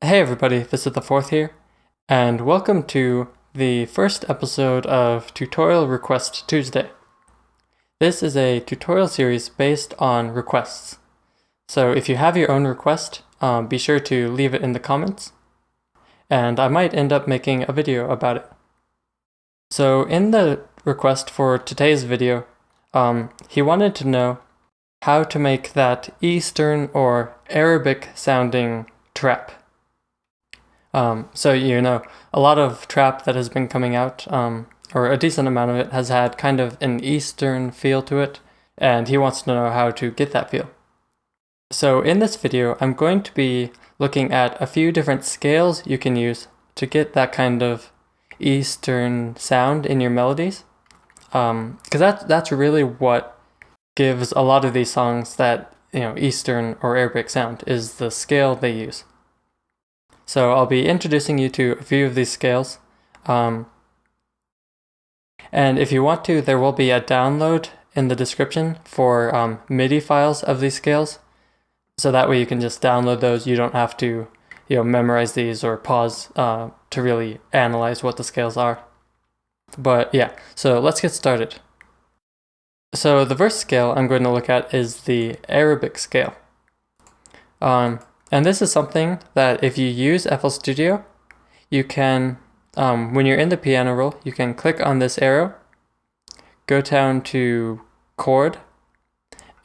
Hey everybody, this is the fourth here, and welcome to the first episode of Tutorial Request Tuesday. This is a tutorial series based on requests. So if you have your own request, be sure to leave it in the comments, and I might end up making a video about it. So in the request for today's video, he wanted to know how to make that Eastern or Arabic sounding trap. So a lot of trap that has been coming out, or a decent amount of it, has had kind of an Eastern feel to it, and he wants to know how to get that feel. So in this video, I'm going to be looking at a few different scales you can use to get that kind of Eastern sound in your melodies, because that's really what gives a lot of these songs that Eastern or Arabic sound, is the scale they use. So I'll be introducing you to a few of these scales. And if you want to, there will be a download in the description for MIDI files of these scales. So that way you can just download those. You don't have to memorize these or pause to really analyze what the scales are. But yeah, so let's get started. So the first scale I'm going to look at is the Arabic scale. And this is something that if you use FL Studio, you can, when you're in the piano roll, you can click on this arrow, go down to chord,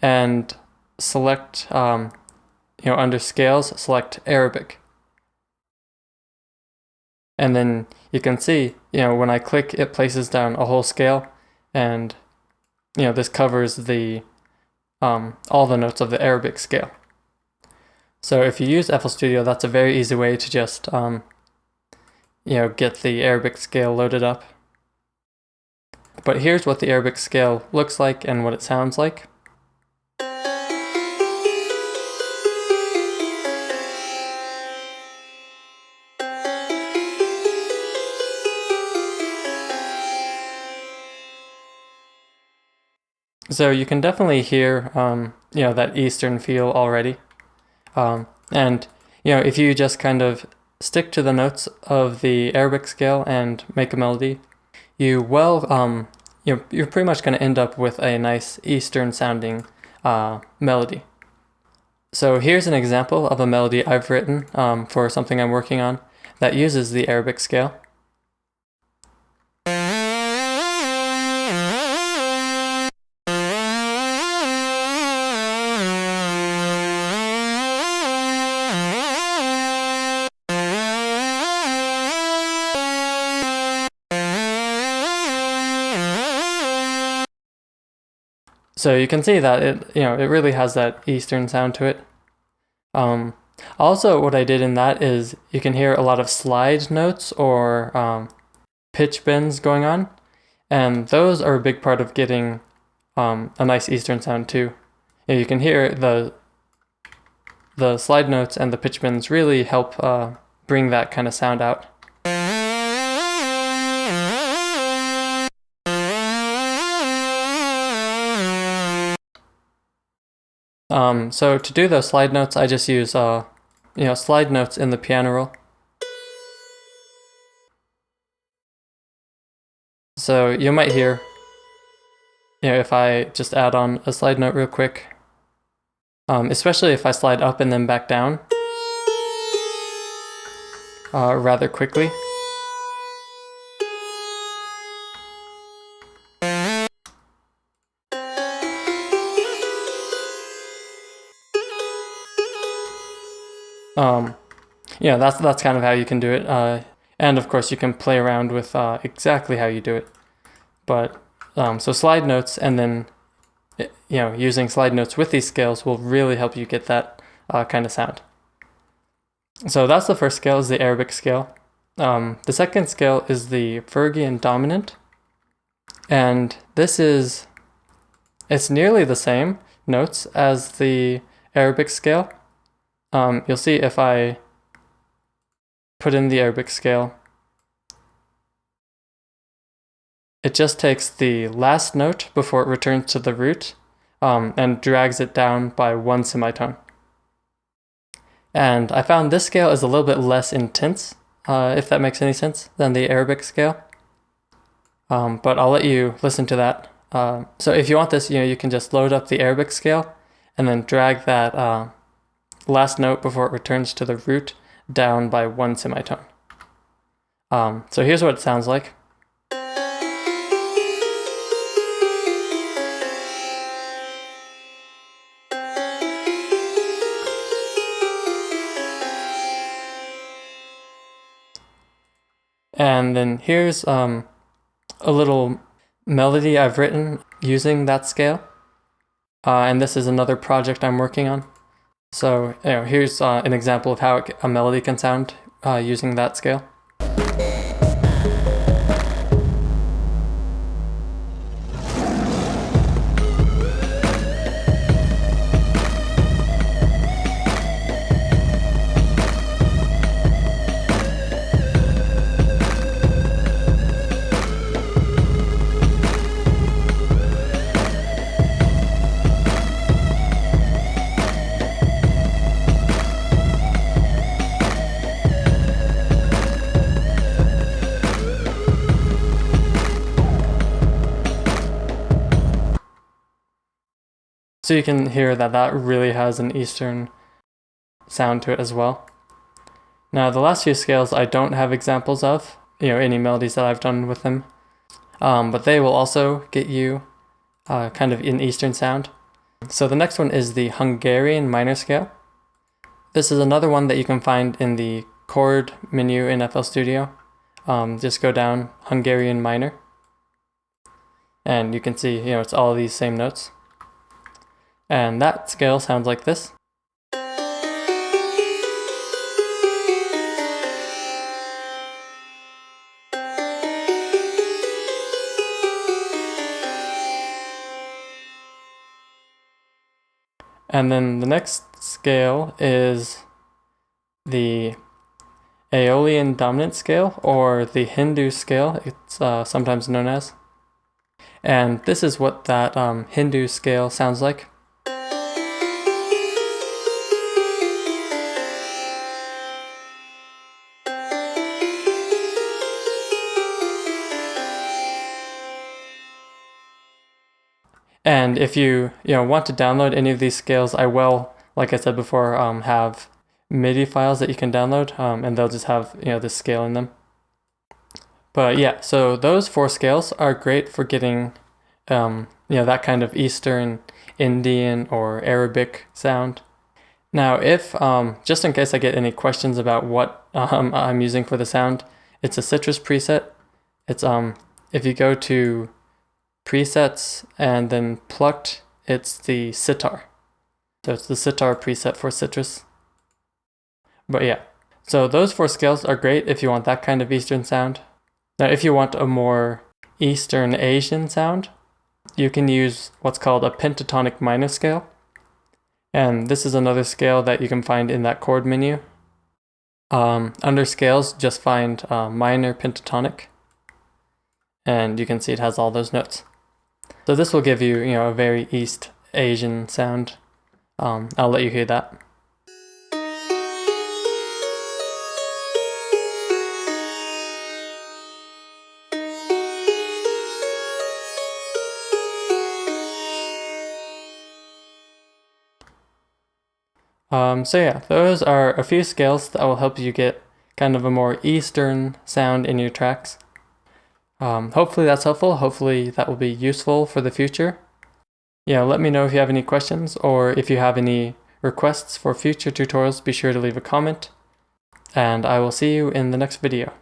and select, under scales, select Arabic. And then you can see, when I click, it places down a whole scale, and, this covers the, all the notes of the Arabic scale. So if you use FL Studio, that's a very easy way to just, get the Arabic scale loaded up. But here's what the Arabic scale looks like and what it sounds like. So you can definitely hear, that Eastern feel already. And if you just kind of stick to the notes of the Arabic scale and make a melody, you're pretty much going to end up with a nice Eastern sounding melody. So here's an example of a melody I've written for something I'm working on that uses the Arabic scale. So you can see that it really has that Eastern sound to it. Also, what I did in that is you can hear a lot of slide notes or pitch bends going on, and those are a big part of getting a nice Eastern sound too. You can hear the slide notes and the pitch bends really help bring that kind of sound out. So to do those slide notes, I just use, slide notes in the piano roll. So you might hear, if I just add on a slide note real quick, especially if I slide up and then back down, rather quickly. That's kind of how you can do it, and of course you can play around with exactly how you do it. But so slide notes, and then using slide notes with these scales will really help you get that kind of sound. So that's the first scale, is the Arabic scale. The second scale is the Phrygian dominant, and it's nearly the same notes as the Arabic scale. You'll see if I put in the Arabic scale, it just takes the last note before it returns to the root and drags it down by one semitone. And I found this scale is a little bit less intense, if that makes any sense, than the Arabic scale. But I'll let you listen to that. So if you want this, you can just load up the Arabic scale and then drag that last note before it returns to the root down by 1 semitone. So here's what it sounds like. And then here's a little melody I've written using that scale. And this is another project I'm working on. So here's an example of how a melody can sound using that scale. So you can hear that really has an Eastern sound to it as well. Now the last few scales I don't have examples of, any melodies that I've done with them, but they will also get you kind of an Eastern sound. So the next one is the Hungarian minor scale. This is another one that you can find in the chord menu in FL Studio. Just go down Hungarian minor, and you can see it's all these same notes. And that scale sounds like this. And then the next scale is the Aeolian dominant scale, or the Hindu scale, it's sometimes known as. And this is what that Hindu scale sounds like. And if you want to download any of these scales, I will, like I said before, have MIDI files that you can download, and they'll just have this scale in them. But yeah, so those 4 scales are great for getting that kind of Eastern, Indian, or Arabic sound. Now, if just in case I get any questions about what I'm using for the sound, it's a Citrus preset. It's if you go to presets and then plucked, it's the sitar. So it's the sitar preset for Citrus. But yeah, so those 4 scales are great if you want that kind of Eastern sound. Now if you want a more Eastern Asian sound, you can use what's called a pentatonic minor scale. And this is another scale that you can find in that chord menu. Under scales, just find minor pentatonic, and you can see it has all those notes. So this will give you, a very East Asian sound. I'll let you hear that. So yeah, those are a few scales that will help you get kind of a more Eastern sound in your tracks. Hopefully that's helpful. Hopefully that will be useful for the future. Let me know if you have any questions, or if you have any requests for future tutorials, be sure to leave a comment. And I will see you in the next video.